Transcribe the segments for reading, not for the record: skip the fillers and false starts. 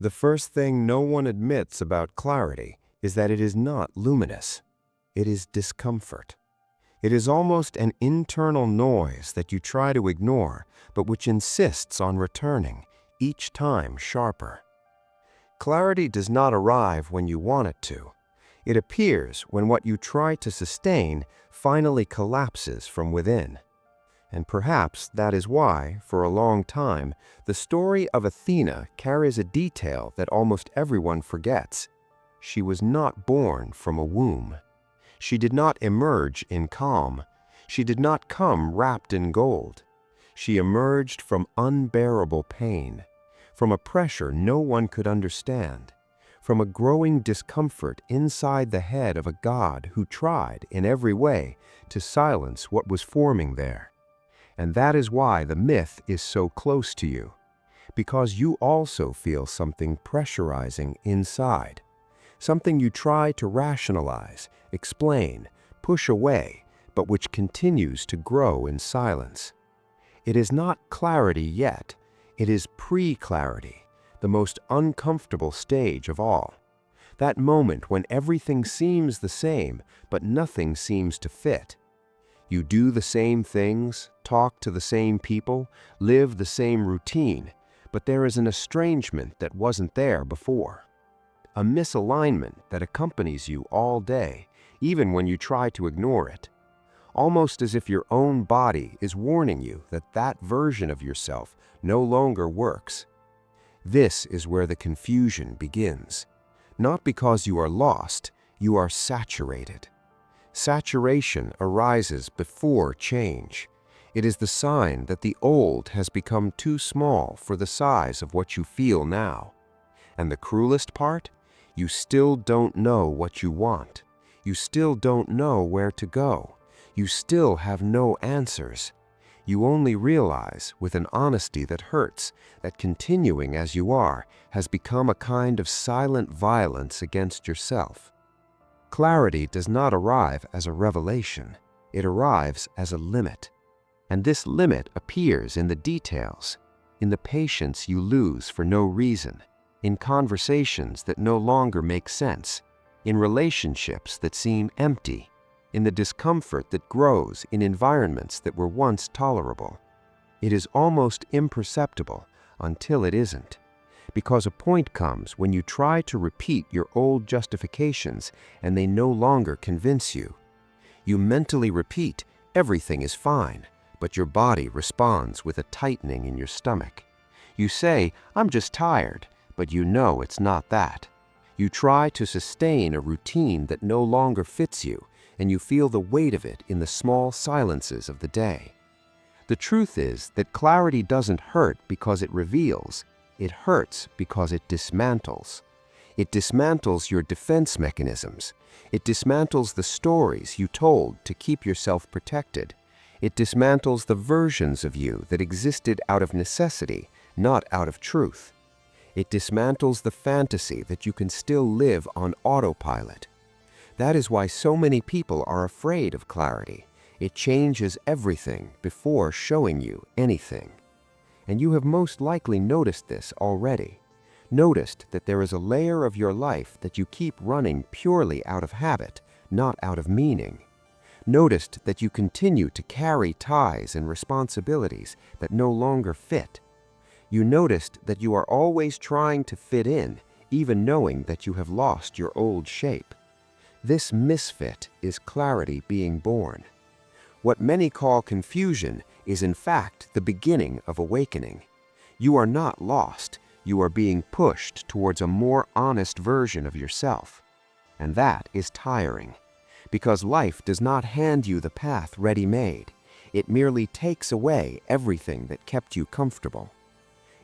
The first thing no one admits about clarity is that it is not luminous. It is discomfort. It is almost an internal noise that you try to ignore, but which insists on returning, each time sharper. Clarity does not arrive when you want it to. It appears when what you try to sustain finally collapses from within. And perhaps that is why, for a long time, the story of Athena carries a detail that almost everyone forgets. She was not born from a womb. She did not emerge in calm. She did not come wrapped in gold. She emerged from unbearable pain, from a pressure no one could understand, from a growing discomfort inside the head of a god who tried, in every way, to silence what was forming there. And that is why the myth is so close to you, because you also feel something pressurizing inside, something you try to rationalize, explain, push away, but which continues to grow in silence. It is not clarity yet, it is pre-clarity, the most uncomfortable stage of all. That moment when everything seems the same, but nothing seems to fit. You do the same things, talk to the same people, live the same routine, but there is an estrangement that wasn't there before. A misalignment that accompanies you all day, even when you try to ignore it. Almost as if your own body is warning you that that version of yourself no longer works. This is where the confusion begins. Not because you are lost, you are saturated. Saturation arises before change. It is the sign that the old has become too small for the size of what you feel now. And the cruelest part? You still don't know what you want. You still don't know where to go. You still have no answers. You only realize, with an honesty that hurts, that continuing as you are has become a kind of silent violence against yourself. Clarity does not arrive as a revelation. It arrives as a limit. And this limit appears in the details, in the patience you lose for no reason, in conversations that no longer make sense, in relationships that seem empty, in the discomfort that grows in environments that were once tolerable. It is almost imperceptible until it isn't. Because a point comes when you try to repeat your old justifications and they no longer convince you. You mentally repeat, everything is fine, but your body responds with a tightening in your stomach. You say, I'm just tired, but you know it's not that. You try to sustain a routine that no longer fits you, and you feel the weight of it in the small silences of the day. The truth is that clarity doesn't hurt because it reveals. It hurts because it dismantles. It dismantles your defense mechanisms. It dismantles the stories you told to keep yourself protected. It dismantles the versions of you that existed out of necessity, not out of truth. It dismantles the fantasy that you can still live on autopilot. That is why so many people are afraid of clarity. It changes everything before showing you anything. And you have most likely noticed this already. Noticed that there is a layer of your life that you keep running purely out of habit, not out of meaning. Noticed that you continue to carry ties and responsibilities that no longer fit. You noticed that you are always trying to fit in, even knowing that you have lost your old shape. This misfit is clarity being born. What many call confusion is in fact the beginning of awakening. You are not lost, you are being pushed towards a more honest version of yourself. And that is tiring, because life does not hand you the path ready-made. It merely takes away everything that kept you comfortable.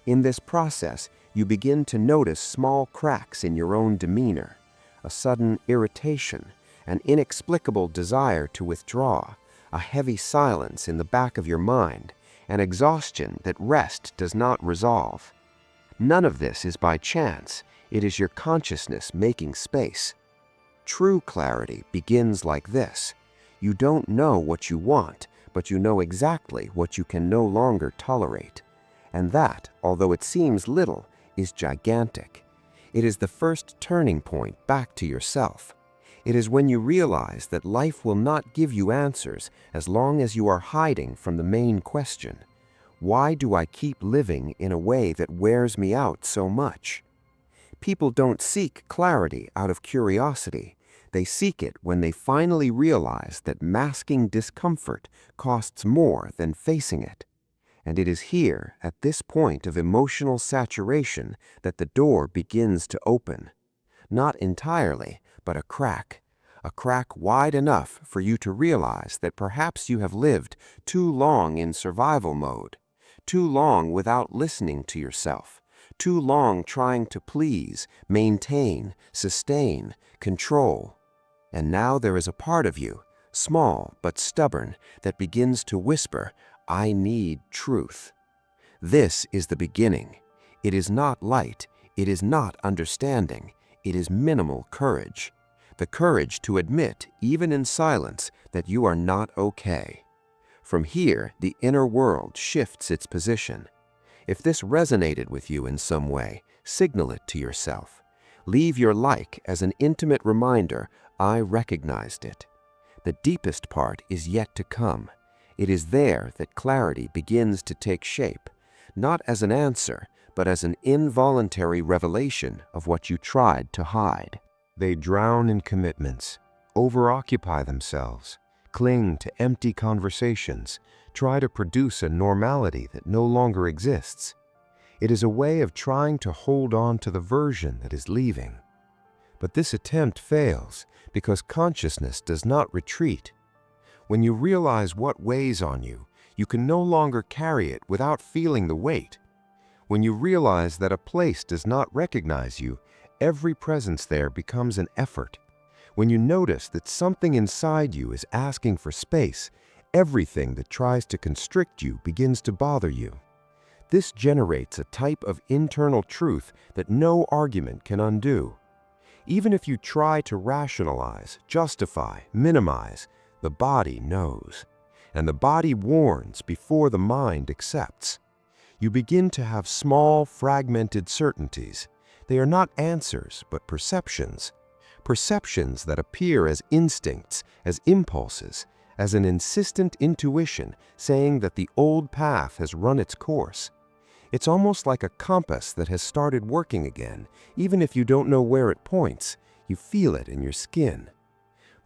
In this process, you begin to notice small cracks in your own demeanor, a sudden irritation, an inexplicable desire to withdraw, a heavy silence in the back of your mind, an exhaustion that rest does not resolve. None of this is by chance. It is your consciousness making space. True clarity begins like this. You don't know what you want, but you know exactly what you can no longer tolerate. And that, although it seems little, is gigantic. It is the first turning point back to yourself. It is when you realize that life will not give you answers as long as you are hiding from the main question. Why do I keep living in a way that wears me out so much? People don't seek clarity out of curiosity. They seek it when they finally realize that masking discomfort costs more than facing it. And it is here, at this point of emotional saturation, that the door begins to open. Not entirely, but a crack wide enough for you to realize that perhaps you have lived too long in survival mode, too long without listening to yourself, too long trying to please, maintain, sustain, control. And now there is a part of you, small but stubborn, that begins to whisper, I need truth. This is the beginning. It is not light. It is not understanding. It is minimal courage. The courage to admit, even in silence, that you are not okay. From here, the inner world shifts its position. If this resonated with you in some way, signal it to yourself. Leave your like as an intimate reminder, I recognized it. The deepest part is yet to come. It is there that clarity begins to take shape, not as an answer, but as an involuntary revelation of what you tried to hide. They drown in commitments, overoccupy themselves, cling to empty conversations, try to produce a normality that no longer exists. It is a way of trying to hold on to the version that is leaving. But this attempt fails because consciousness does not retreat. When you realize what weighs on you, you can no longer carry it without feeling the weight. When you realize that a place does not recognize you, every presence there becomes an effort. When you notice that something inside you is asking for space, everything that tries to constrict you begins to bother you. This generates a type of internal truth that no argument can undo. Even if you try to rationalize, justify, minimize, the body knows. And the body warns before the mind accepts. You begin to have small, fragmented certainties. They are not answers, but perceptions. Perceptions that appear as instincts, as impulses, as an insistent intuition saying that the old path has run its course. It's almost like a compass that has started working again, even if you don't know where it points. You feel it in your skin.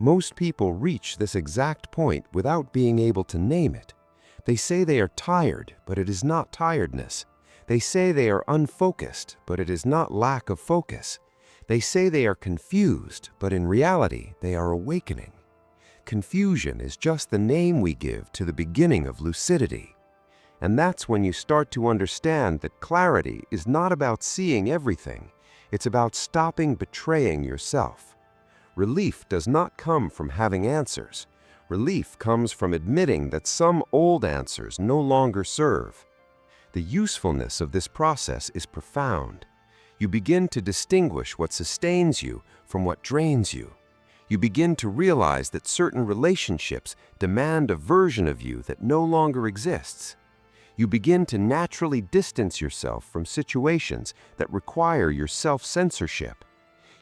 Most people reach this exact point without being able to name it. They say they are tired, but it is not tiredness. They say they are unfocused, but it is not lack of focus. They say they are confused, but in reality, they are awakening. Confusion is just the name we give to the beginning of lucidity. And that's when you start to understand that clarity is not about seeing everything. It's about stopping betraying yourself. Relief does not come from having answers. Relief comes from admitting that some old answers no longer serve. The usefulness of this process is profound. You begin to distinguish what sustains you from what drains you. You begin to realize that certain relationships demand a version of you that no longer exists. You begin to naturally distance yourself from situations that require your self-censorship.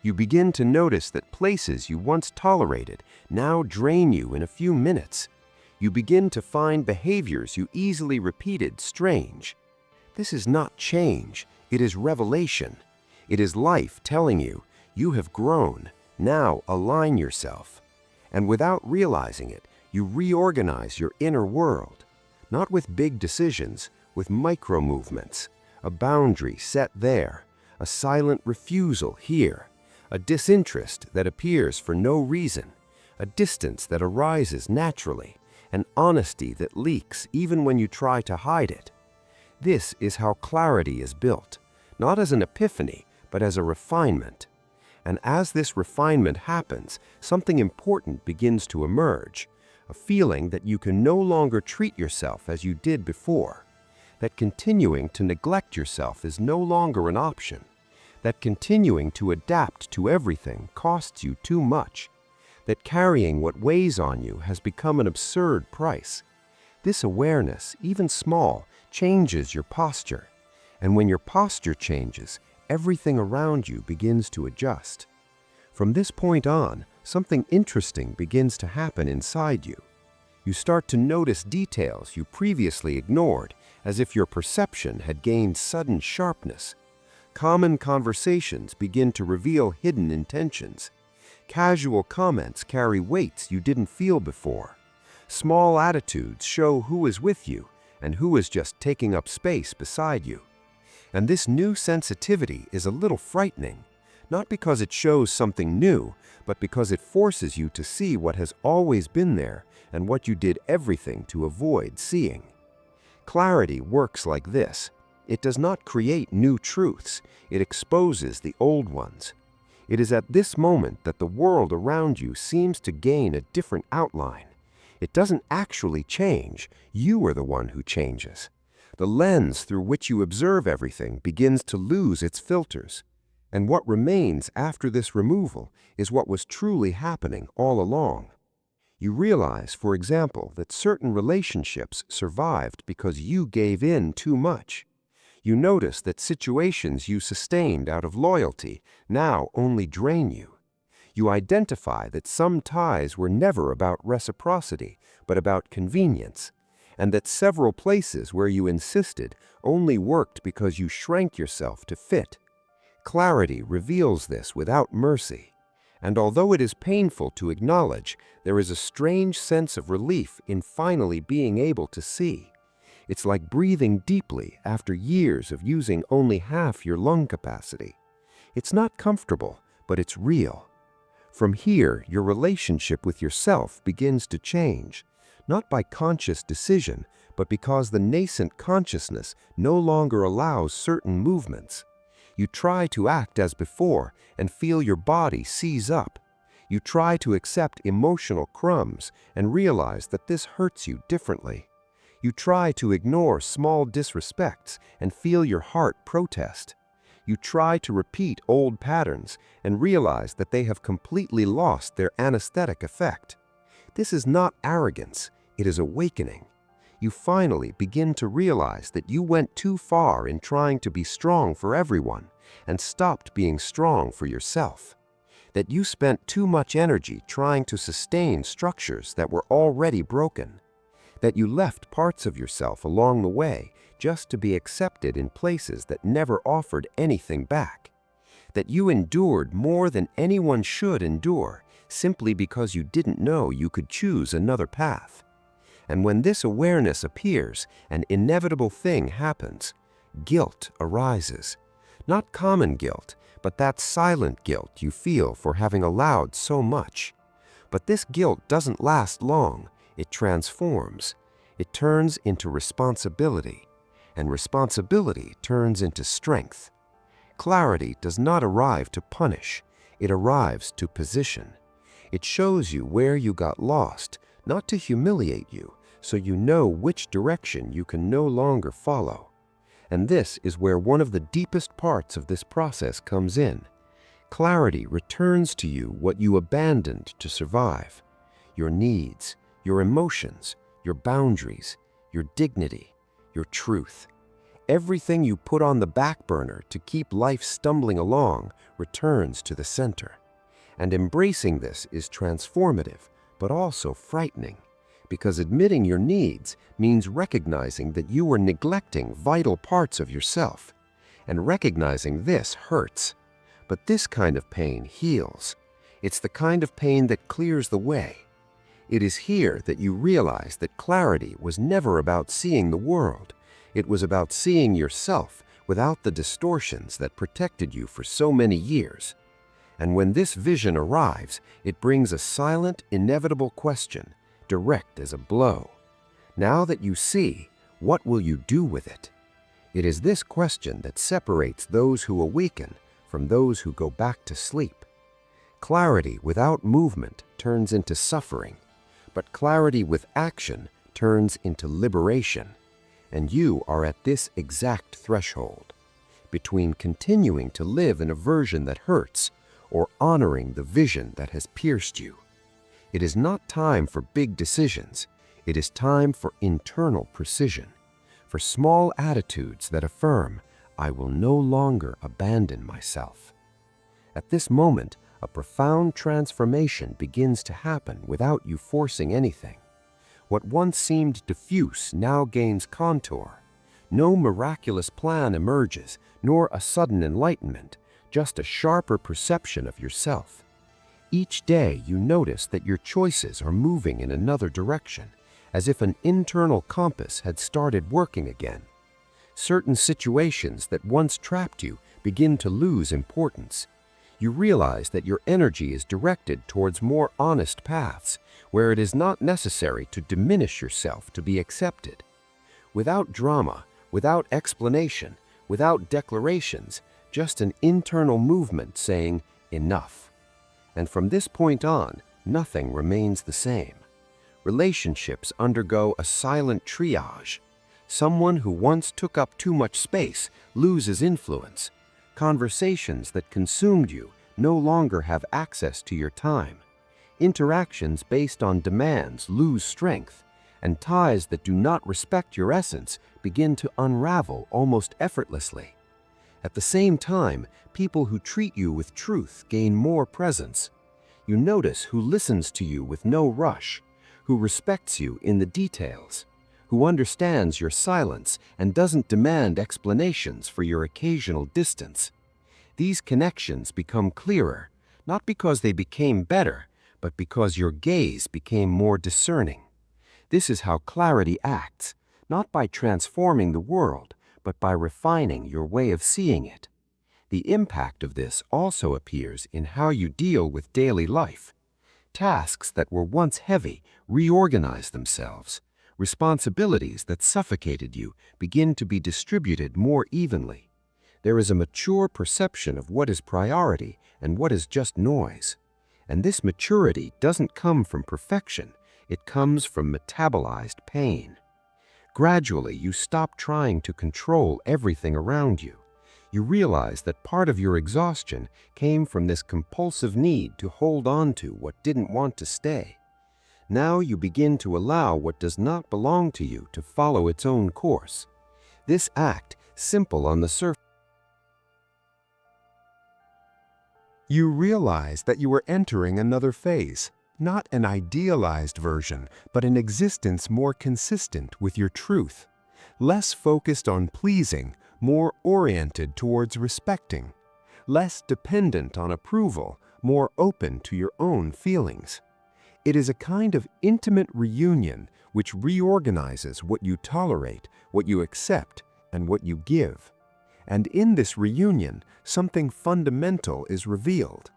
You begin to notice that places you once tolerated now drain you in a few minutes. You begin to find behaviors you easily repeated strange. This is not change, it is revelation. It is life telling you, you have grown, now align yourself. And without realizing it, you reorganize your inner world. Not with big decisions, with micro movements. A boundary set there, a silent refusal here. A disinterest that appears for no reason, a distance that arises naturally, an honesty that leaks even when you try to hide it. This is how clarity is built, not as an epiphany, but as a refinement. And as this refinement happens, something important begins to emerge, a feeling that you can no longer treat yourself as you did before, that continuing to neglect yourself is no longer an option, that continuing to adapt to everything costs you too much, that carrying what weighs on you has become an absurd price. This awareness, even small, changes your posture. And when your posture changes, everything around you begins to adjust. From this point on, something interesting begins to happen inside you. You start to notice details you previously ignored, as if your perception had gained sudden sharpness. Common conversations begin to reveal hidden intentions. Casual comments carry weights you didn't feel before. Small attitudes show who is with you and who is just taking up space beside you. And this new sensitivity is a little frightening, not because it shows something new, but because it forces you to see what has always been there and what you did everything to avoid seeing. Clarity works like this. It does not create new truths, it exposes the old ones. It is at this moment that the world around you seems to gain a different outline. It doesn't actually change, you are the one who changes. The lens through which you observe everything begins to lose its filters. And what remains after this removal is what was truly happening all along. You realize, for example, that certain relationships survived because you gave in too much. You notice that situations you sustained out of loyalty now only drain you. You identify that some ties were never about reciprocity, but about convenience, and that several places where you insisted only worked because you shrank yourself to fit. Clarity reveals this without mercy, and although it is painful to acknowledge, there is a strange sense of relief in finally being able to see. It's like breathing deeply after years of using only half your lung capacity. It's not comfortable, but it's real. From here, your relationship with yourself begins to change, not by conscious decision, but because the nascent consciousness no longer allows certain movements. You try to act as before and feel your body seize up. You try to accept emotional crumbs and realize that this hurts you differently. You try to ignore small disrespects and feel your heart protest. You try to repeat old patterns and realize that they have completely lost their anesthetic effect. This is not arrogance, it is awakening. You finally begin to realize that you went too far in trying to be strong for everyone and stopped being strong for yourself. That you spent too much energy trying to sustain structures that were already broken. That you left parts of yourself along the way just to be accepted in places that never offered anything back. That you endured more than anyone should endure simply because you didn't know you could choose another path. And when this awareness appears, an inevitable thing happens. Guilt arises. Not common guilt, but that silent guilt you feel for having allowed so much. But this guilt doesn't last long. It transforms. It turns into responsibility. And responsibility turns into strength. Clarity does not arrive to punish. It arrives to position. It shows you where you got lost, not to humiliate you, so you know which direction you can no longer follow. And this is where one of the deepest parts of this process comes in. Clarity returns to you what you abandoned to survive. Your needs, your emotions, your boundaries, your dignity, your truth. Everything you put on the back burner to keep life stumbling along returns to the center. And embracing this is transformative, but also frightening, because admitting your needs means recognizing that you were neglecting vital parts of yourself. And recognizing this hurts. But this kind of pain heals. It's the kind of pain that clears the way. It is here that you realize that clarity was never about seeing the world. It was about seeing yourself without the distortions that protected you for so many years. And when this vision arrives, it brings a silent, inevitable question, direct as a blow. Now that you see, what will you do with it? It is this question that separates those who awaken from those who go back to sleep. Clarity without movement turns into suffering, but clarity with action turns into liberation. And you are at this exact threshold, between continuing to live in a version that hurts or honoring the vision that has pierced you. It is not time for big decisions. It is time for internal precision, for small attitudes that affirm, I will no longer abandon myself. At this moment, a profound transformation begins to happen without you forcing anything. What once seemed diffuse now gains contour. No miraculous plan emerges, nor a sudden enlightenment, just a sharper perception of yourself. Each day you notice that your choices are moving in another direction, as if an internal compass had started working again. Certain situations that once trapped you begin to lose importance. You realize that your energy is directed towards more honest paths, where it is not necessary to diminish yourself to be accepted. Without drama, without explanation, without declarations, just an internal movement saying, enough. And from this point on, nothing remains the same. Relationships undergo a silent triage. Someone who once took up too much space loses influence. Conversations that consumed you no longer have access to your time. Interactions based on demands lose strength, and ties that do not respect your essence begin to unravel almost effortlessly. At the same time, people who treat you with truth gain more presence. You notice who listens to you with no rush, who respects you in the details, who understands your silence and doesn't demand explanations for your occasional distance. These connections become clearer, not because they became better, but because your gaze became more discerning. This is how clarity acts, not by transforming the world, but by refining your way of seeing it. The impact of this also appears in how you deal with daily life. Tasks that were once heavy reorganize themselves. Responsibilities that suffocated you begin to be distributed more evenly. There is a mature perception of what is priority and what is just noise. And this maturity doesn't come from perfection, it comes from metabolized pain. Gradually, you stop trying to control everything around you. You realize that part of your exhaustion came from this compulsive need to hold on to what didn't want to stay. Now you begin to allow what does not belong to you to follow its own course. This act, simple on the surface, you realize that you are entering another phase, not an idealized version, but an existence more consistent with your truth, less focused on pleasing, more oriented towards respecting, less dependent on approval, more open to your own feelings. It is a kind of intimate reunion which reorganizes what you tolerate, what you accept, and what you give. And in this reunion, something fundamental is revealed.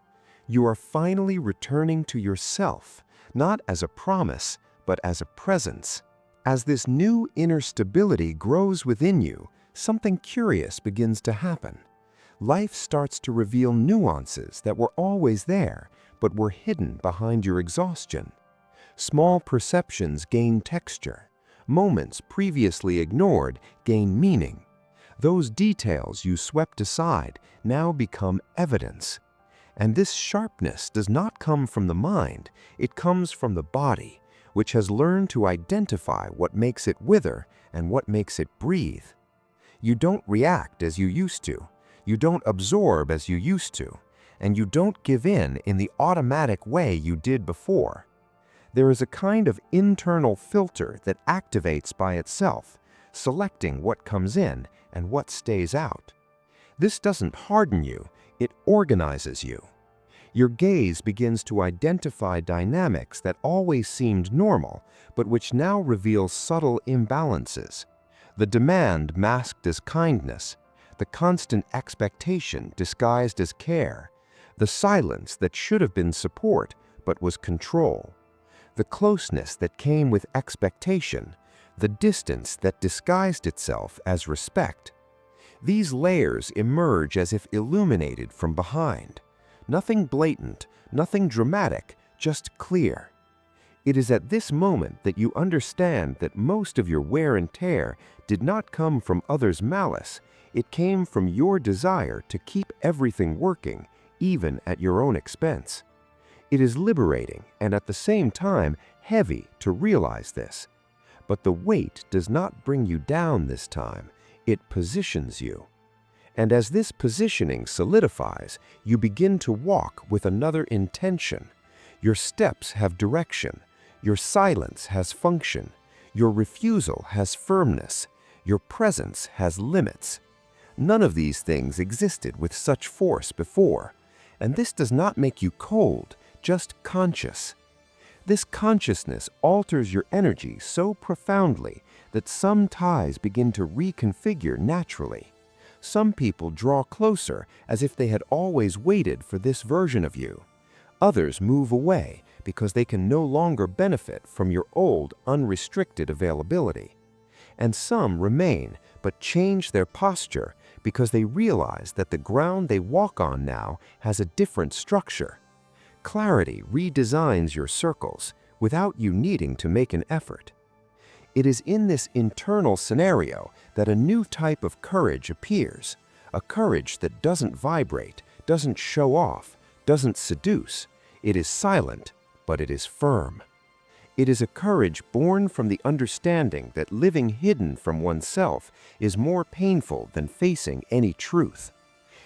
You are finally returning to yourself, not as a promise, but as a presence. As this new inner stability grows within you, something curious begins to happen. Life starts to reveal nuances that were always there, but were hidden behind your exhaustion. Small perceptions gain texture. Moments previously ignored gain meaning. Those details you swept aside now become evidence. And this sharpness does not come from the mind, it comes from the body, which has learned to identify what makes it wither and what makes it breathe. You don't react as you used to, you don't absorb as you used to, and you don't give in the automatic way you did before. There is a kind of internal filter that activates by itself, selecting what comes in and what stays out. This doesn't harden you, it organizes you. Your gaze begins to identify dynamics that always seemed normal, but which now reveal subtle imbalances. The demand masked as kindness, the constant expectation disguised as care, the silence that should have been support but was control, the closeness that came with expectation, the distance that disguised itself as respect. These layers emerge as if illuminated from behind. Nothing blatant, nothing dramatic, just clear. It is at this moment that you understand that most of your wear and tear did not come from others' malice. It came from your desire to keep everything working, even at your own expense. It is liberating and at the same time heavy to realize this. But the weight does not bring you down this time, it positions you. And as this positioning solidifies, you begin to walk with another intention. Your steps have direction. Your silence has function. Your refusal has firmness. Your presence has limits. None of these things existed with such force before, and this does not make you cold, just conscious. This consciousness alters your energy so profoundly that some ties begin to reconfigure naturally. Some people draw closer as if they had always waited for this version of you. Others move away because they can no longer benefit from your old, unrestricted availability. And some remain but change their posture because they realize that the ground they walk on now has a different structure. Clarity redesigns your circles without you needing to make an effort. It is in this internal scenario that a new type of courage appears, a courage that doesn't vibrate, doesn't show off, doesn't seduce. It is silent, but it is firm. It is a courage born from the understanding that living hidden from oneself is more painful than facing any truth.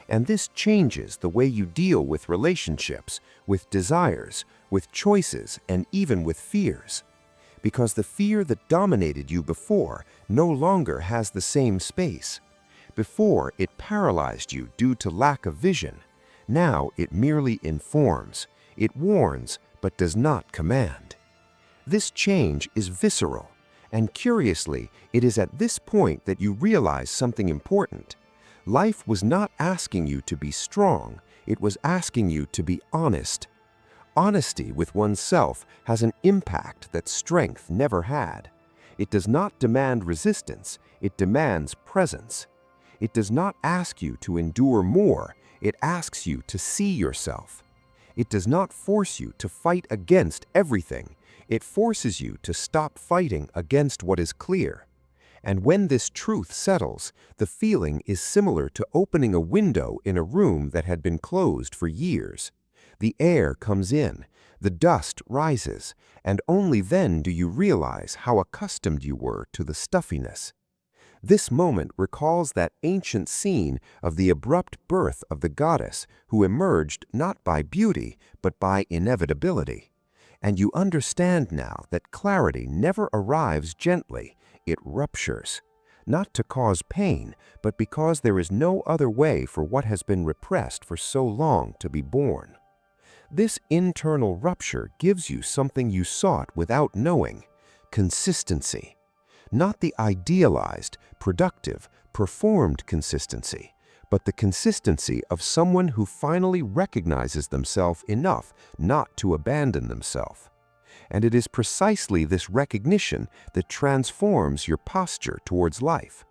And this changes the way you deal with relationships, with desires, with choices, and even with fears. Because the fear that dominated you before no longer has the same space. Before, it paralyzed you due to lack of vision. Now it merely informs. It warns, but does not command. This change is visceral, and curiously, it is at this point that you realize something important. Life was not asking you to be strong, it was asking you to be honest. Honesty with oneself has an impact that strength never had. It does not demand resistance, it demands presence. It does not ask you to endure more, it asks you to see yourself. It does not force you to fight against everything, it forces you to stop fighting against what is clear. And when this truth settles, the feeling is similar to opening a window in a room that had been closed for years. The air comes in, the dust rises, and only then do you realize how accustomed you were to the stuffiness. This moment recalls that ancient scene of the abrupt birth of the goddess who emerged not by beauty, but by inevitability. And you understand now that clarity never arrives gently, it ruptures. Not to cause pain, but because there is no other way for what has been repressed for so long to be born. This internal rupture gives you something you sought without knowing: consistency. Not the idealized, productive, performed consistency, but the consistency of someone who finally recognizes themselves enough not to abandon themselves. And it is precisely this recognition that transforms your posture towards life.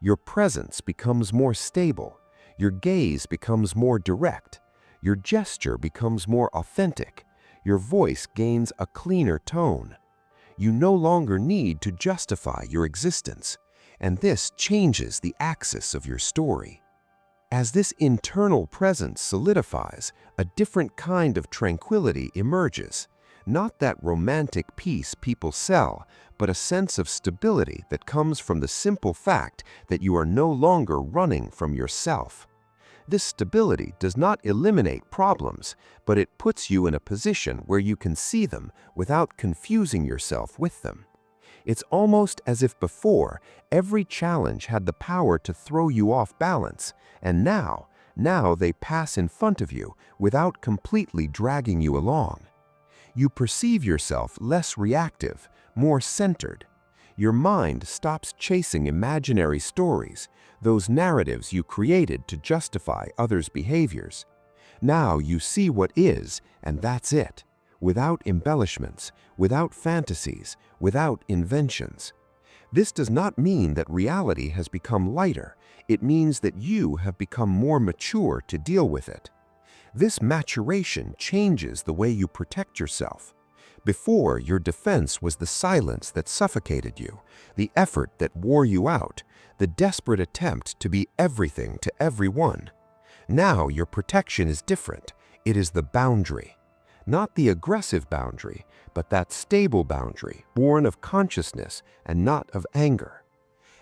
Your presence becomes more stable, your gaze becomes more direct, your gesture becomes more authentic, your voice gains a cleaner tone. You no longer need to justify your existence, and this changes the axis of your story. As this internal presence solidifies, a different kind of tranquility emerges. Not that romantic peace people sell, but a sense of stability that comes from the simple fact that you are no longer running from yourself. This stability does not eliminate problems, but it puts you in a position where you can see them without confusing yourself with them. It's almost as if before, every challenge had the power to throw you off balance, and now they pass in front of you without completely dragging you along. You perceive yourself less reactive, more centered. Your mind stops chasing imaginary stories, those narratives you created to justify others' behaviors. Now you see what is, and that's it, without embellishments, without fantasies, without inventions. This does not mean that reality has become lighter. It means that you have become more mature to deal with it. This maturation changes the way you protect yourself. Before, your defense was the silence that suffocated you, the effort that wore you out, the desperate attempt to be everything to everyone. Now your protection is different. It is the boundary. Not the aggressive boundary, but that stable boundary, born of consciousness and not of anger.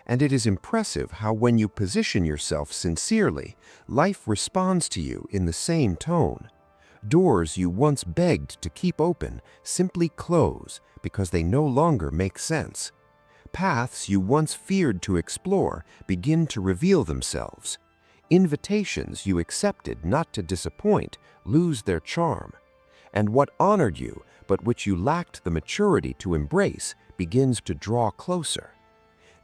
And it is impressive how when you position yourself sincerely, life responds to you in the same tone. Doors you once begged to keep open simply close because they no longer make sense. Paths you once feared to explore begin to reveal themselves. Invitations you accepted not to disappoint lose their charm. And what honored you, but which you lacked the maturity to embrace, begins to draw closer.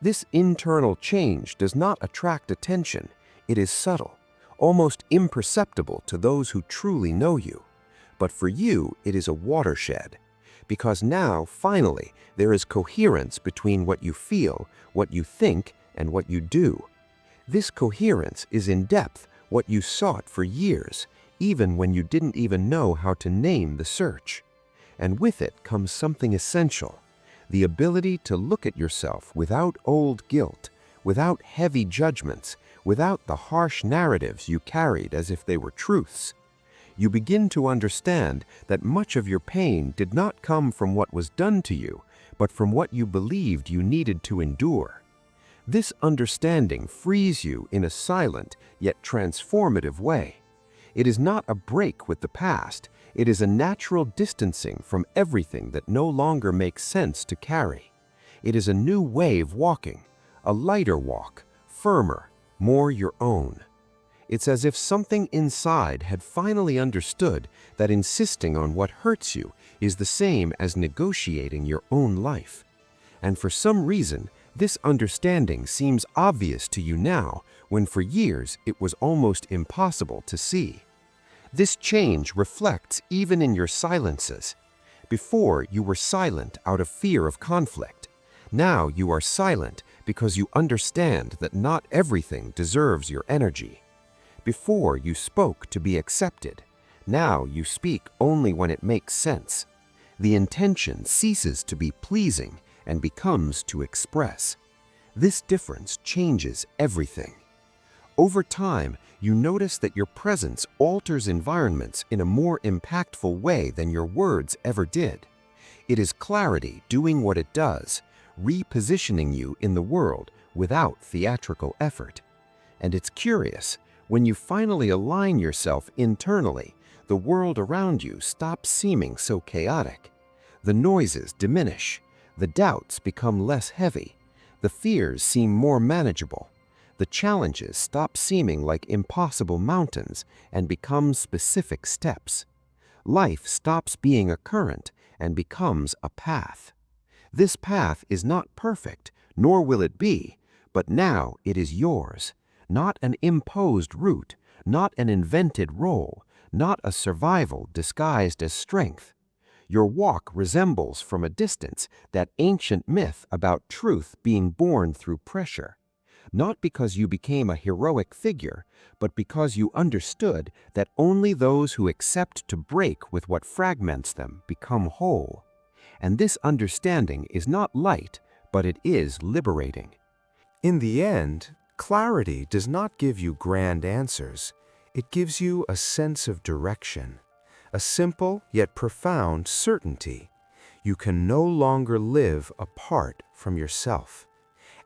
This internal change does not attract attention. It is subtle, almost imperceptible to those who truly know you. But for you, it is a watershed. Because now, finally, there is coherence between what you feel, what you think, and what you do. This coherence is in depth what you sought for years, even when you didn't even know how to name the search. And with it comes something essential: the ability to look at yourself without old guilt, without heavy judgments, without the harsh narratives you carried as if they were truths. You begin to understand that much of your pain did not come from what was done to you, but from what you believed you needed to endure. This understanding frees you in a silent yet transformative way. It is not a break with the past. It is a natural distancing from everything that no longer makes sense to carry. It is a new way of walking, a lighter walk, firmer, more your own. It's as if something inside had finally understood that insisting on what hurts you is the same as negotiating your own life. And for some reason, this understanding seems obvious to you now, when for years it was almost impossible to see. This change reflects even in your silences. Before, you were silent out of fear of conflict. Now you are silent because you understand that not everything deserves your energy. Before, you spoke to be accepted. Now you speak only when it makes sense. The intention ceases to be pleasing and becomes to express. This difference changes everything. Over time, you notice that your presence alters environments in a more impactful way than your words ever did. It is clarity doing what it does, repositioning you in the world without theatrical effort. And it's curious, when you finally align yourself internally, the world around you stops seeming so chaotic. The noises diminish, the doubts become less heavy, the fears seem more manageable. The challenges stop seeming like impossible mountains and become specific steps. Life stops being a current and becomes a path. This path is not perfect, nor will it be, but now it is yours. Not an imposed route, not an invented role, not a survival disguised as strength. Your walk resembles from a distance that ancient myth about truth being born through pressure. Not because you became a heroic figure, but because you understood that only those who accept to break with what fragments them become whole. And this understanding is not light, but it is liberating. In the end, clarity does not give you grand answers. It gives you a sense of direction, a simple yet profound certainty. You can no longer live apart from yourself.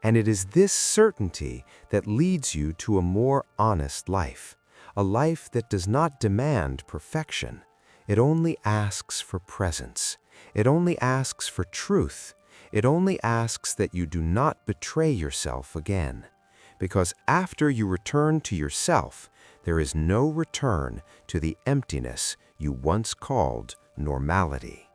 And it is this certainty that leads you to a more honest life, a life that does not demand perfection. It only asks for presence. It only asks for truth. It only asks that you do not betray yourself again. Because after you return to yourself, there is no return to the emptiness you once called normality.